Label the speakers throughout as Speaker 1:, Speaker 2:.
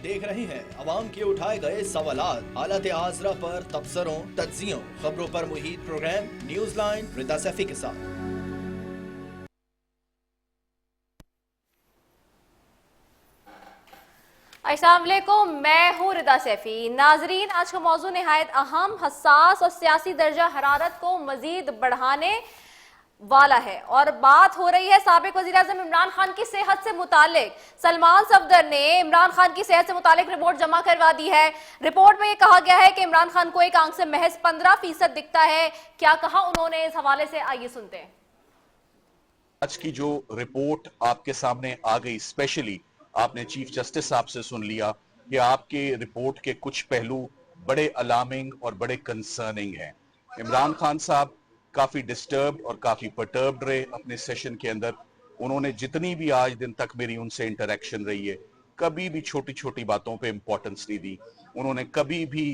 Speaker 1: देख रहे हैं अवाम के उठाए गए सवालात, हालत आजरा पर तबसरों, तज्जियों, खबरों पर मुहित प्रोग्राम न्यूज लाइन रिदा सैफी के साथ।
Speaker 2: अस्सलाम वालेकुम, मैं हूँ रिदा सैफी। नाजरीन, आज का मौजू निहायत अहम, हसास और सियासी दर्जा हरारत को मजीद बढ़ाने वाला है और बात हो रही है साबिक वज़ीर-ए-आज़म इमरान खान की सेहत से मुतालिक। सलमान सफदर ने इमरान खान की सेहत से मुतालिक रिपोर्ट जमा करवा दी है। रिपोर्ट में ये कहा गया है कि इमरान खान को एक आंख से महज 15% दिखता है। क्या कहा उन्होंने इस हवाले से, आइए सुनते हैं।
Speaker 3: आज की जो रिपोर्ट आपके सामने आ गई, स्पेशली आपने चीफ जस्टिस साहब से सुन लिया कि आपके रिपोर्ट के कुछ पहलू बड़े अलार्मिंग और बड़े कंसर्निंग हैं। इमरान खान साहब काफी डिस्टर्ब्ड और काफी परटर्ब्ड रहे अपने सेशन के अंदर। उन्होंने जितनी भी आज दिन तक मेरी उनसे इंटरेक्शन रही है, कभी भी छोटी छोटी बातों पे इंपॉर्टेंस नहीं दी। उन्होंने कभी भी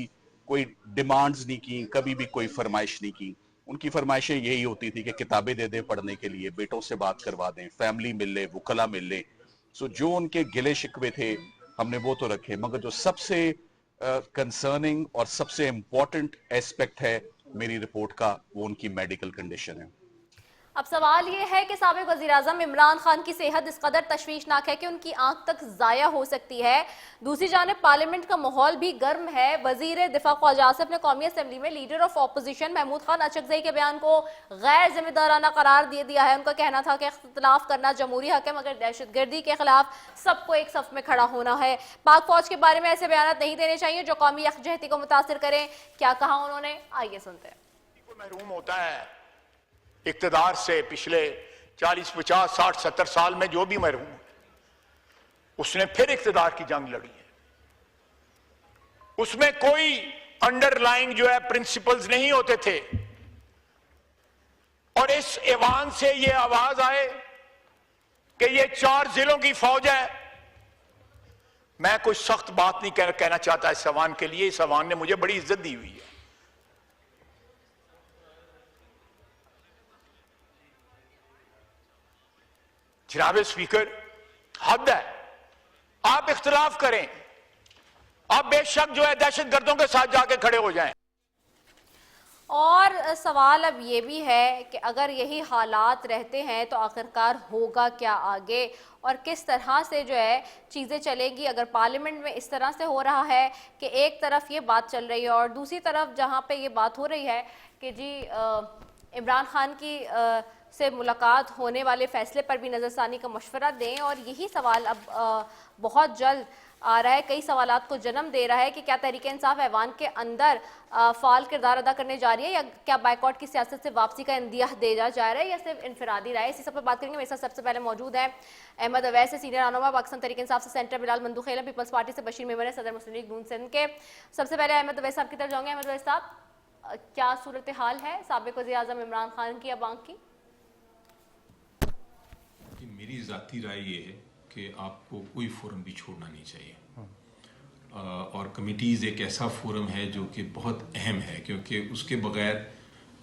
Speaker 3: कोई डिमांड्स नहीं की, कभी भी कोई फरमाइश नहीं की। उनकी फरमाइशें यही होती थी कि किताबें दे दें पढ़ने के लिए, बेटों से बात करवा दें, फैमिली मिल ले, वकला मिल ले। सो जो उनके गिले शिकवे थे हमने वो तो रखे, मगर जो सबसे कंसर्निंग और सबसे इंपॉर्टेंट एस्पेक्ट है मेरी रिपोर्ट का, वो उनकी मेडिकल कंडीशन है।
Speaker 2: अब सवाल ये है कि साबिक वज़ीर-ए-आज़म इमरान खान की सेहत इस कदर तशवीशनाक है कि उनकी आंख तक ज़ाया हो सकती है। दूसरी जानिब पार्लियामेंट का माहौल भी गर्म है। वज़ीर दिफा ख्वाजा आसिफ ने कौमी असम्बली में leader of opposition Mahmood Khan Achakzai के बयान को गैर जिम्मेदाराना करार दे दिया है। उनका कहना था कि इख्तिलाफ करना जमहूरी हक है, मगर दहशतगर्दी के खिलाफ सबको एक सफ में खड़ा होना है। पाक फौज के बारे में ऐसे बयान नहीं देने चाहिए जो कौमी यकजहती को मुतासिर करें। क्या कहा उन्होंने, आइए सुनते हैं।
Speaker 4: महरूम होता है इक़्तिदार से पिछले 40, 50, 60, 70 साल में, जो भी महरूम उसने फिर इक़्तिदार की जंग लड़ी है। उसमें कोई अंडरलाइंग जो है प्रिंसिपल्स नहीं होते थे। और इस ऐवान से ये आवाज आए कि ये 4 जिलों की फौज है। मैं कोई सख्त बात नहीं कहना चाहता इस ऐवान के लिए। इस ऐवान ने मुझे बड़ी इज्जत दी हुई है। जनाब स्पीकर, हद है। आप इख्तिलाफ करें, आप बेशक जो है दहशतगर्दों के साथ जाके खड़े हो जाएं।
Speaker 2: और सवाल अब ये भी है कि अगर यही हालात रहते हैं तो आखिरकार होगा क्या आगे और किस तरह से जो है चीज़ें चलेंगी। अगर पार्लियामेंट में इस तरह से हो रहा है कि एक तरफ ये बात चल रही है और दूसरी तरफ जहाँ पे ये बात हो रही है कि जी इमरान खान की से मुलाकात होने वाले फैसले पर भी नज़रसानी का मशवरा दें, और यही सवाल अब बहुत जल्द आ रहा है, कई सवालात को जन्म दे रहा है कि क्या तहरीक इंसाफ ऐवान के अंदर फ़ाल किरदार अदा करने जा रही है या क्या बाइकआउट की सियासत से वापसी का इंदिया दे जा रहा है या सिर्फ इनफरादी राय। इसी सब पर बात करेंगे। मेरे साथ सबसे पहले मौजूद है अहमद अवैस, सीनियर रहनुमा पाकिस्तान तहरीक इंसाफ से, सेंटर बिलाल मंदूखेला पीपल्स पार्टी से, बशीर मेमन है सदर मुस्लिम लीग नून सिंध के। सबसे पहले अहमद अवैस साहब की तरफ जाऊँगे। अहमद अवैस साहब, क्या सूरत हाल है साबिक वज़ीर-ए-आज़म इमरान खान की अब आंख की?
Speaker 5: मेरी ज़ाती राय ये है कि आपको कोई फोरम भी छोड़ना नहीं चाहिए। और कमिटीज़ एक ऐसा फोरम है जो कि बहुत अहम है, क्योंकि उसके बगैर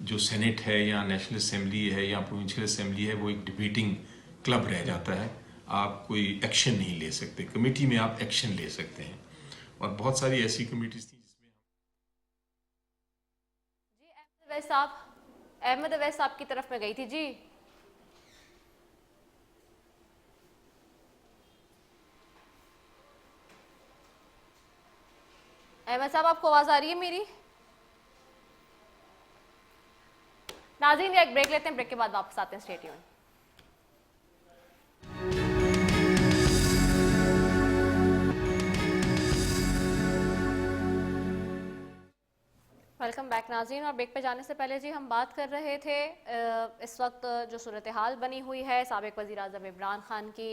Speaker 5: जो सेनेट है या नेशनल असेंबली है या प्रोविंशियल असेंबली है वो एक डिबेटिंग क्लब रह जाता है। आप कोई एक्शन नहीं ले सकते। कमेटी में आप एक्शन ले सकते हैं और बहुत सारी ऐसी कमेटीज़ थी जिसमें
Speaker 2: जी अहमद अवैस साहब की तरफ में गई थी। जी अहमद साहब, आपको आवाज आ रही है मेरी? नाज़रीन, एक ब्रेक लेते हैं, ब्रेक के बाद वापस आते हैं। Stay tune. वेलकम बैक नाज़रीन। और ब्रेक पे जाने से पहले जी हम बात कर रहे थे इस वक्त जो सूरत हाल बनी हुई है साबिक वज़ीर-ए-आज़म इमरान खान की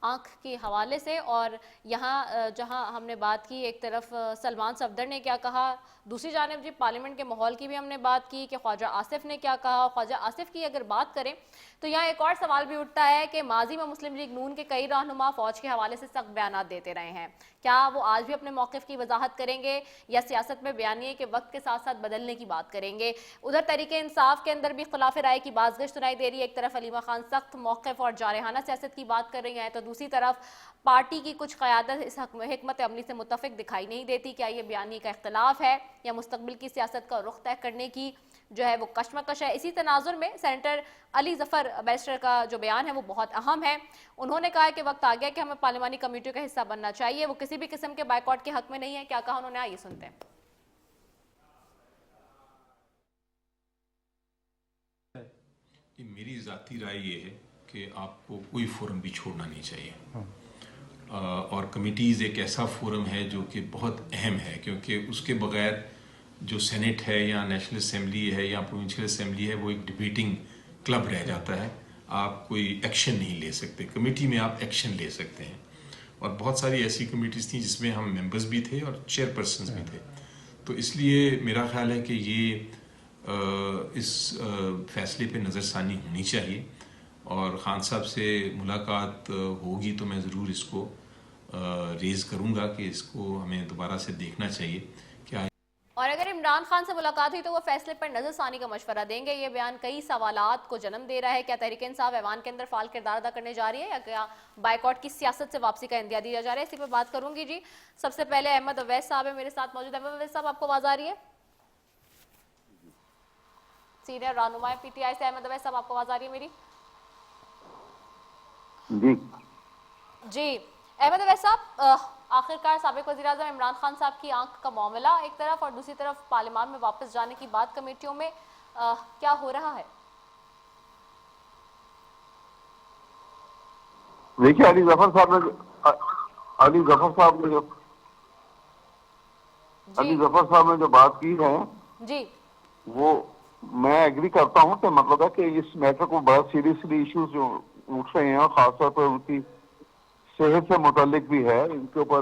Speaker 2: आँख के हवाले से, और यहाँ जहाँ हमने बात की एक तरफ सलमान सफदर ने क्या कहा, दूसरी जानिब जी पार्लियामेंट के माहौल की भी हमने बात की कि ख्वाजा आसिफ ने क्या कहा। ख्वाजा आसिफ की अगर बात करें तो यहाँ एक और सवाल भी उठता है कि माजी में मुस्लिम लीग नून के कई रहनुमा फ़ौज के हवाले से सख्त बयान देते रहे हैं, क्या वो आज भी अपने मौक़िफ़ की वजाहत करेंगे या सियासत में बयानिए के वक्त के साथ साथ बदलने की बात करेंगे। उधर तरीके इंसाफ के अंदर भी खिलाफ राय की बाज़गश सुनाई दे रही है। एक तरफ अलीमा खान सख्त मौक़िफ़ और जारहाना सियासत की बात कर रही हैं तो دوسری طرف پارٹی کی کچھ قیادت اس حکمت عملی سے متفق دکھائی نہیں دیتی. کیا یہ بیانیے کا اختلاف ہے یا مستقبل کی سیاست کا رخ طے کرنے کی جو ہے وہ کشمکش ہے؟ اسی تناظر میں سینیٹر علی ظفر بیرسٹر کا جو بیان ہے وہ بہت اہم ہے. انہوں نے کہا کہ وقت آ گیا کہ ہمیں پارلیمانی کمیٹیوں کا حصہ بننا چاہیے. وہ کسی بھی قسم کے بائیکاٹ کے حق میں نہیں ہے. کیا کہا انہوں نے؟ آئیے سنتے ہیں.
Speaker 5: میری ذاتی رائے یہ ہے کہ آپ کو کوئی فورم بھی چھوڑنا نہیں چاہیے, اور کمیٹیز ایک ایسا فورم ہے جو کہ بہت اہم ہے, کیونکہ اس کے بغیر جو سینٹ ہے یا نیشنل اسمبلی ہے یا پروونشل اسمبلی ہے وہ ایک ڈبیٹنگ کلب رہ جاتا ہے. آپ کوئی ایکشن نہیں لے سکتے. کمیٹی میں آپ ایکشن لے سکتے ہیں, اور بہت ساری ایسی کمیٹیز تھیں جس میں ہم ممبرز بھی تھے اور چیئر پرسنز بھی تھے. تو اس لیے میرا خیال ہے کہ یہ اس فیصلے پہ نظر ثانی ہونی چاہیے, اور خان صاحب سے ملاقات ہوگی تو میں ضرور اس کو ریز کروں گا کہ اس کو ہمیں دوبارہ سے دیکھنا چاہیے. کیا
Speaker 2: اور اگر عمران خان سے ملاقات ہوئی تو وہ فیصلے پر نظر ثانی کا مشورہ دیں گے؟ یہ بیان کئی سوالات کو جنم دے رہا ہے. کیا تحریک انصاف ایوان کے اندر فعال کردار ادا کرنے جا رہی ہے, یا کیا بائیکاٹ کی سیاست سے واپسی کا اندیا دیا جا رہا ہے؟ اسی پہ بات کروں گی. جی سب سے پہلے احمد اویس صاحب ہے میرے ساتھ موجود. احمد اویس صاحب, آپ کو آواز آ رہی ہے؟ سینئر رہنما پی ٹی آئی سے احمد اویس صاحب, آپ کو آواز آ رہی ہے میری؟ جی احمد اویس صاحب, آخرکار سابق وزیر اعظم عمران خان صاحب کی آنکھ کا معاملہ ایک طرف, اور دوسری طرف پارلیمان میں واپس جانے کی بات کمیٹیوں میں, کیا ہو رہا ہے؟
Speaker 6: دیکھیے علی ظفر صاحب نے جو بات کی ہے
Speaker 2: جی
Speaker 6: وہ میں ایگری کرتا ہوں کہ مطلب ہے کہ اس میٹر کو بہت سیریسلی ایشوز جو اٹھ رہے ہیں, اور خاص طور پر ان کی صحت سے متعلق بھی ہے, ان کے اوپر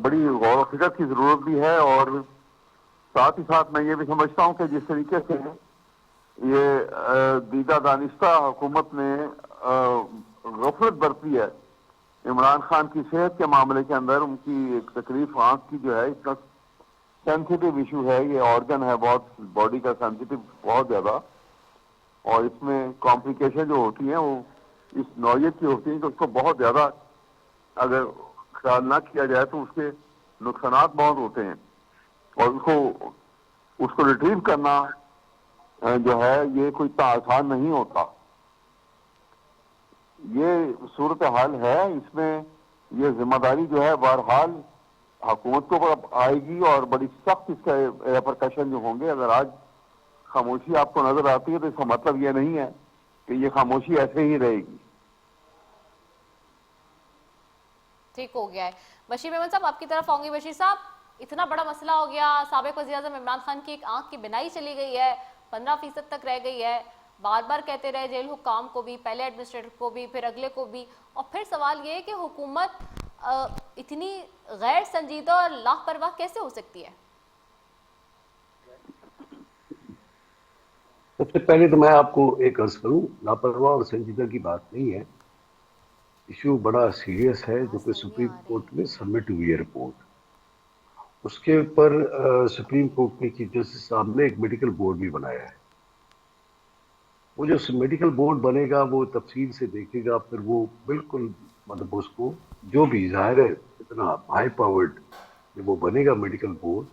Speaker 6: بڑی غور و فکر کی ضرورت بھی ہے. اور ساتھ ہی ساتھ میں یہ بھی سمجھتا ہوں کہ جس طریقے سے یہ دیدہ دانستہ حکومت نے غفلت برتی ہے عمران خان کی صحت کے معاملے کے اندر, ان کی ایک تکلیف آنکھ کی جو ہے اتنا سینسیٹیو ایشو ہے, یہ آرگن ہے بہت باڈی کا سینسیٹیو بہت زیادہ, اور اس میں کمپلیکیشن جو ہوتی ہیں وہ اس نوعیت کی ہوتی ہیں کہ اس کو بہت زیادہ اگر خیال نہ کیا جائے تو اس کے نقصانات بہت ہوتے ہیں, اور اس کو ریٹریو کرنا جو ہے یہ کوئی آسان نہیں ہوتا. یہ صورتحال ہے, اس میں یہ ذمہ داری جو ہے بہرحال حکومت کو آئے گی, اور بڑی سخت اس کا ریپرکشن جو ہوں گے. اگر آج خاموشی آپ کو نظر آتی ہے تو اس کا مطلب یہ نہیں ہے کہ یہ خاموشی ایسے ہی رہے گی.
Speaker 2: ٹھیک ہو گیا ہے. بشیر احمد صاحب, آپ کی طرف آؤں گی. بشیر صاحب, اتنا بڑا مسئلہ ہو گیا, سابق وزیر اعظم عمران خان کی ایک آنکھ کی بینائی چلی گئی ہے, 15% تک رہ گئی ہے, بار بار کہتے رہے جیل حکام کو بھی, پہلے ایڈمنسٹریٹر کو بھی, پھر اگلے کو بھی, اور پھر سوال یہ ہے کہ حکومت اتنی غیر سنجیدہ اور لاپرواہ کیسے ہو سکتی ہے؟
Speaker 7: سب سے پہلے تو میں آپ کو ایک عرض کروں, لاپرواہ اور سنجیدہ کی بات نہیں ہے. ایشو بڑا سیریس ہے جو کہ سپریم کورٹ میں سبمٹ ہوئی ہے رپورٹ. اس کے اوپر سپریم کورٹ کے چیف جسٹس صاحب نے ایک میڈیکل بورڈ بھی بنایا ہے. وہ جو میڈیکل بورڈ بنے گا وہ تفصیل سے دیکھے گا, پھر وہ بالکل مطلب اس کو جو بھی ظاہر ہے اتنا ہائی پاورڈ جب وہ بنے گا میڈیکل بورڈ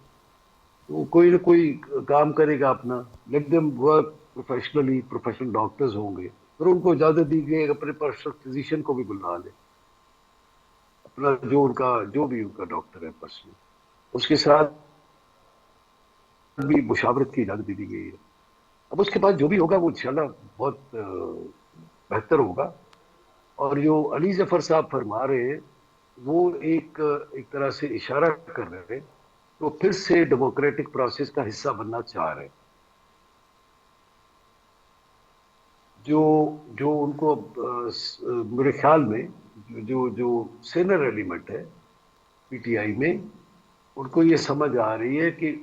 Speaker 7: تو کوئی نہ کوئی کام کرے گا اپنا. Let them work professionally, professional doctors ہوں گے, پھر ان کو اجازت دی گئی اپنے پرسنل فزیشین کو بھی بلا لے, اپنا جو بھی ان کا ڈاکٹر ہے پرسنل, اس کے ساتھ بھی مشاورت کی اجازت دی گئی ہے. اب اس کے بعد جو بھی ہوگا وہ انشاءاللہ بہت بہتر ہوگا. اور جو علی ظفر صاحب فرما رہے ہیں وہ ایک طرح سے اشارہ کر رہے ہیں تو پھر سے ڈیموکریٹک پروسیس کا حصہ بننا چاہ رہے ہیں. جو ان کو میرے خیال میں جو سینئر ایلیمنٹ ہے پی ٹی آئی میں, ان کو یہ سمجھ آ رہی ہے کہ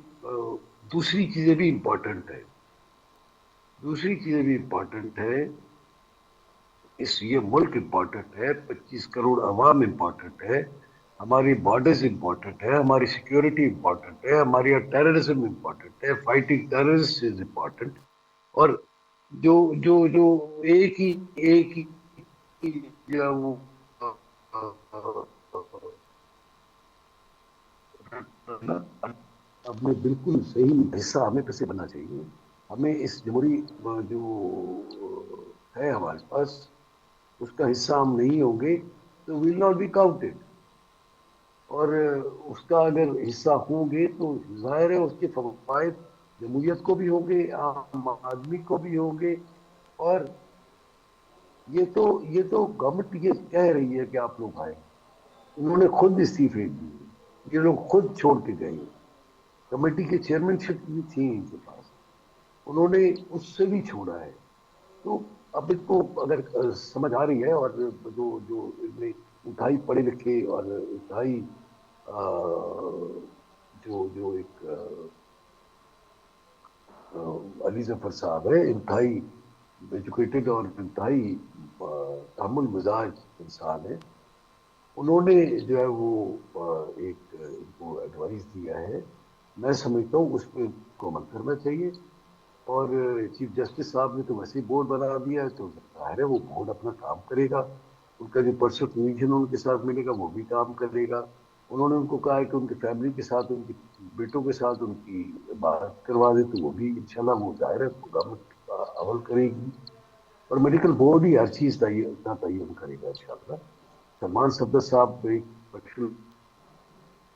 Speaker 7: دوسری چیزیں بھی امپورٹنٹ ہے. یہ ملک امپورٹنٹ ہے, 25 کروڑ عوام امپورٹنٹ ہے, ہماری بارڈرز امپورٹنٹ ہے, ہماری سیکیورٹی امپورٹنٹ ہے, ہماری ٹیررزم امپورٹنٹ ہے, فائٹنگ ٹیررسٹ از امپورٹنٹ. اور جو ایک ہی या वो अपने बिल्कुल सही हिस्सा हमें कैसे बनना चाहिए. हमें इस जमहूरी जो है हमारे पास, उसका हिस्सा हम नहीं होंगे तो विल नॉट बी काउंटेड. और उसका अगर हिस्सा होंगे तो जाहिर है उसके फवायद जमहूरियत को भी होंगे, आम आदमी को भी होंगे. और ये तो गवर्नमेंट ये कह रही है कि आप लोग आए, उन्होंने खुद इस्तीफे दिए, ये लोग खुद छोड़ के गए. कमेटी के चेयरमैनशिप भी थी इनके पास, उन्होंने उससे भी छोड़ा है. तो अब इनको अगर समझ आ रही है, और जो इनमें इंतहाई पढ़े लिखे और इंतहाई जो एक अली जफर साहब है, इंतहाई एजुकेटेड और इंतहाई तहम्मुल मिजाज इंसान है, उन्होंने जो है वो एक इनको एडवाइस दिया है. मैं समझता हूँ उस पर को अमल करना चाहिए. और चीफ जस्टिस साहब ने तो वैसे ही बोर्ड बना दिया है, तो जाहिर है वो बोर्ड अपना काम करेगा. उनका जो पर्सनल कमीशन उनके साथ मिलेगा वो भी काम करेगा. उन्होंने उनको कहा है कि उनकी फैमिली के साथ, उनके बेटों के साथ उनकी बात करवा दे, तो वो भी इंशाल्लाह वो जाहिर है गवर्नमेंट अमल करेगी. और मेडिकल बोर्ड ही हर चीज़ तयन करेगा इंशाल्लाह. सलमान सफदर साहब एक प्रोफेशनल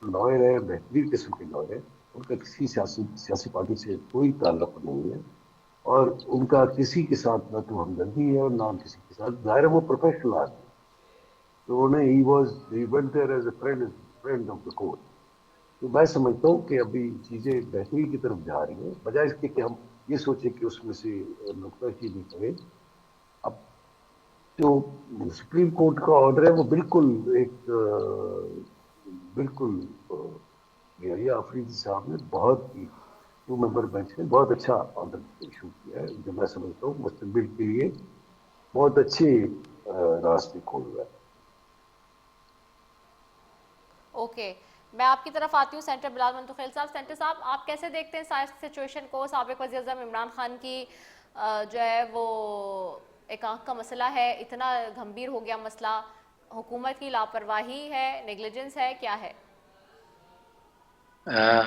Speaker 7: लॉयर है, बेहतरीन किस्म के लॉयर है. उनका किसी सियासी पार्टी से कोई ताल्लुक नहीं है, और उनका किसी के साथ ना तो हमदर्दी है और ना किसी के साथ. जाहिर है वो प्रोफेशनल आदमी, तो उन्हें he went there as a friend of the court. तो मैं समझता हूँ कि अभी चीज़ें बेहतरी की तरफ जा रही हैं, बजाय इसके कि हम ये सोचें कि उसमें से नुक्ताचीनी करें. अब जो सुप्रीम कोर्ट का ऑर्डर है वो बिल्कुल याहिया अफरीदी साहब ने बहुत ही 2 मेंबर बेंच ने बहुत अच्छा ऑर्डर इशू किया है, जो मैं समझता हूँ मुस्तकबिल के लिए बहुत अच्छे रास्ते खोल रहा है.
Speaker 2: ओके, मैं आपकी तरफ आती हूँ सेंटर बिलाल मंतुखेल साहब. सेंटर साहब, आप कैसे देखते हैं सारी सिचुएशन को? साबिक वज़ीर आज़म इमरान खान की जो है वो एक आंख का मसला है, इतना गंभीर हो गया मसला, हुकूमत की लापरवाही है, नेग्लिजेंस है, क्या है?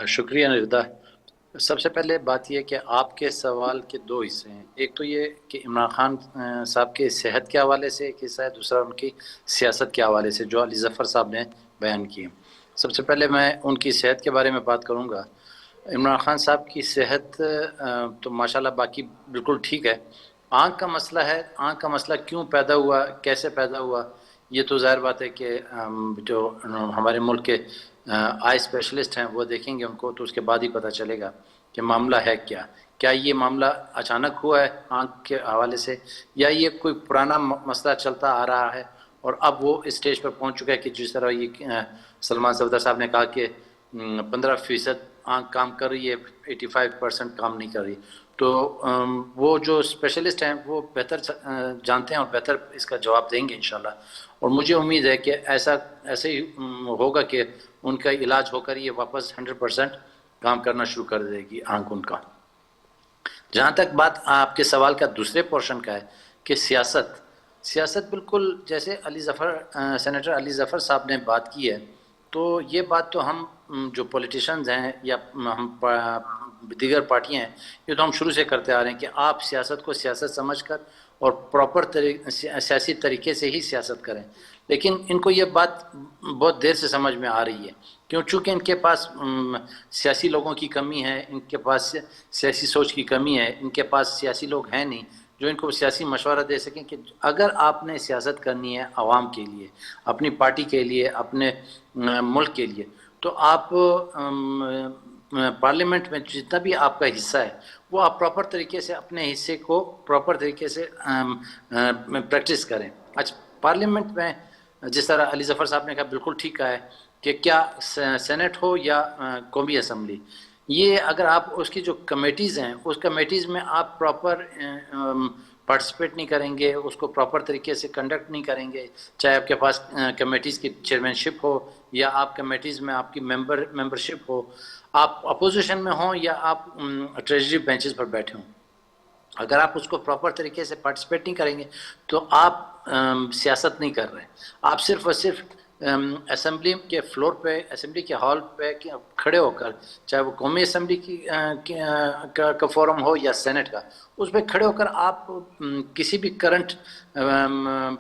Speaker 8: शुक्रिया निरदा. सबसे पहले बात यह कि आपके सवाल के 2 हिस्से हैं. एक तो ये कि इमरान खान साहब के सेहत के हवाले से एक हिस्सा है, दूसरा उनकी सियासत के हवाले से जो अली ज़फ़र साहब ने बयान किए. सबसे पहले मैं उनकी सेहत के बारे में बात करूँगा. इमरान खान साहब की सेहत तो माशाल्लाह बाकी बिल्कुल ठीक है. आँख का मसला है. आँख का मसला क्यों पैदा हुआ, कैसे पैदा हुआ, ये तो ज़ाहिर बात है कि जो हमारे मुल्क के आई स्पेशलिस्ट हैं वो देखेंगे उनको, तो उसके बाद ही पता चलेगा कि मामला है क्या ये मामला अचानक हुआ है आँख के हवाले से, या ये कोई पुराना मसला चलता आ रहा है और अब वो स्टेज पर पहुंच चुका है कि जिस तरह ये सलमान सफदर साहब ने कहा कि 15% आँख काम कर रही है, 85% काम नहीं कर रही. तो वो जो स्पेशलिस्ट हैं वो बेहतर जानते हैं और बेहतर इसका जवाब देंगे इंशाल्लाह. और मुझे उम्मीद है कि ऐसे ही होगा कि उनका इलाज होकर ये वापस 100% काम करना शुरू कर देगी आंख उनका. जहाँ तक बात आपके सवाल का दूसरे पोर्शन का है कि सियासत बिल्कुल जैसे सेनेटर अली ज़फ़र साहब ने बात की है, तो ये बात तो हम जो पॉलिटिशियंस हैं या हम दीगर पार्टियां हैं, ये तो हम शुरू से करते आ रहे हैं कि आप सियासत को सियासत समझकर और प्रॉपर सियासी तरीके से ही सियासत करें. लेकिन इनको ये बात बहुत देर से समझ में आ रही है, चूँकि इनके पास सियासी लोगों की कमी है, इनके पास सियासी सोच की कमी है, इनके पास सियासी लोग हैं नहीं जो इनको सियासी मशवरा दे सकें कि अगर आपने सियासत करनी है आवाम के लिए, अपनी पार्टी के लिए, अपने मुल्क के लिए, तो आप पार्लियामेंट में जितना भी आपका हिस्सा है वो आप प्रॉपर तरीके से अपने हिस्से को प्रॉपर तरीके से प्रैक्टिस करें. अच्छा, पार्लियामेंट में जिस तरह अली ज़फ़र साहब ने कहा, बिल्कुल ठीक कहा है कि क्या सेनेट हो या कौमी असम्बली, ये अगर आप उसकी जो कमेटीज़ हैं उस कमेटीज़ में आप प्रॉपर पार्टिसिपेट नहीं करेंगे, उसको प्रॉपर तरीके से कंडक्ट नहीं करेंगे, चाहे आपके पास कमेटीज़ की चेयरमैनशिप हो या आप कमेटीज़ में आपकी मेंबरशिप हो, आप अपोजिशन में हों या आप ट्रेजरी बेंचेस पर बैठे हों, اگر آپ اس کو پراپر طریقے سے پارٹیسپیٹ نہیں کریں گے تو آپ سیاست نہیں کر رہے ہیں، آپ صرف اور صرف اسمبلی کے فلور پہ، اسمبلی کے ہال پہ کھڑے ہو کر، چاہے وہ قومی اسمبلی کا فورم ہو یا سینٹ کا، اس پہ کھڑے ہو کر آپ کسی بھی کرنٹ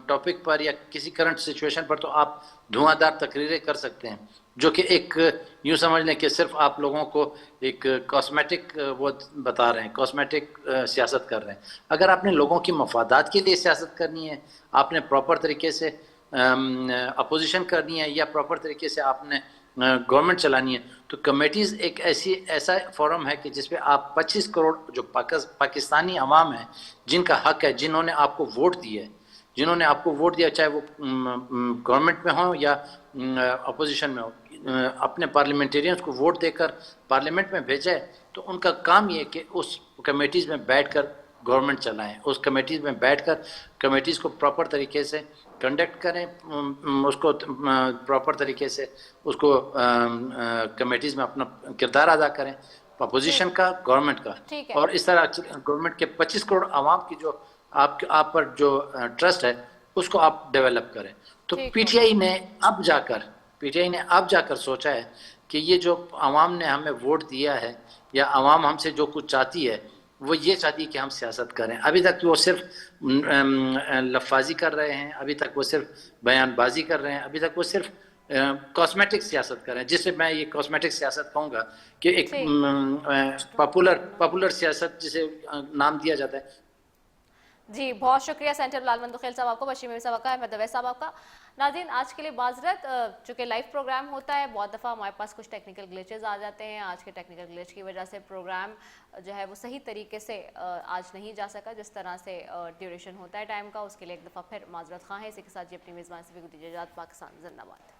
Speaker 8: ٹاپک پر یا کسی کرنٹ سچویشن پر تو آپ دھواں دار تقریریں کر سکتے ہیں، جو کہ ایک یوں سمجھ لیں کہ صرف آپ لوگوں کو ایک کاسمیٹک وہ بتا رہے ہیں، کاسمیٹک سیاست کر رہے ہیں۔ اگر آپ نے لوگوں کی مفادات کے لیے سیاست کرنی ہے، آپ نے پراپر طریقے سے اپوزیشن کرنی ہے یا پراپر طریقے سے آپ نے گورنمنٹ چلانی ہے، تو کمیٹیز ایک ایسا فورم ہے کہ جس پہ آپ 25 کروڑ جو پاکستانی عوام ہیں، جن کا حق ہے، جنہوں نے آپ کو ووٹ دیا ہے، جنہوں نے آپ کو ووٹ دیا، چاہے وہ گورنمنٹ میں ہوں یا اپوزیشن میں ہو، اپنے پارلیمنٹیرینز کو ووٹ دے کر پارلیمنٹ میں بھیجا ہے، تو ان کا کام یہ ہے کہ اس کمیٹیز میں بیٹھ کر گورنمنٹ چلائیں، اس کمیٹیز میں بیٹھ کر کمیٹیز کو پراپر طریقے سے کنڈکٹ کریں، اس کو پراپر طریقے سے اس کو کمیٹیز میں اپنا کردار ادا کریں، اپوزیشن کا، گورنمنٹ کا،
Speaker 2: ٹھیک ہے۔
Speaker 8: اور اس طرح گورنمنٹ کے 25 کروڑ عوام کی جو آپ پر جو ٹرسٹ ہے اس کو آپ ڈیولپ کریں۔ تو پی ٹی آئی نے اب جا کر سوچا ہے کہ یہ جو عوام نے ہمیں ووٹ دیا ہے یا عوام ہم سے جو کچھ چاہتی ہے وہ یہ چاہتی ہے کہ ہم سیاست کریں۔ ابھی تک وہ صرف لفاظی کر رہے ہیں، ابھی تک وہ صرف بیان بازی کر رہے ہیں، ابھی تک وہ صرف کاسمیٹک سیاست کر رہے ہیں، جس سے میں یہ کاسمیٹک سیاست کہوں گا کہ ایک پاپولر سیاست جسے نام دیا جاتا ہے۔
Speaker 2: جی بہت شکریہ سینٹر بلال مندخیل صاحب آپ کو، بشیر میاں صاحب کا، احمد اویس صاحب آپ کا۔ ناظرین آج کے لیے معذرت، چونکہ لائیو پروگرام ہوتا ہے، بہت دفعہ ہمارے پاس کچھ ٹیکنیکل گلیچز آ جاتے ہیں، آج کے ٹیکنیکل گلیچ کی وجہ سے پروگرام جو ہے وہ صحیح طریقے سے آج نہیں جا سکا، جس طرح سے ڈیوریشن ہوتا ہے ٹائم کا، اس کے لیے ایک دفعہ پھر معذرت خواہ ہیں۔ اسی کے ساتھ جی اپنی میزبان سے بھی دیجیے اجازت۔ پاکستان زندہ باد۔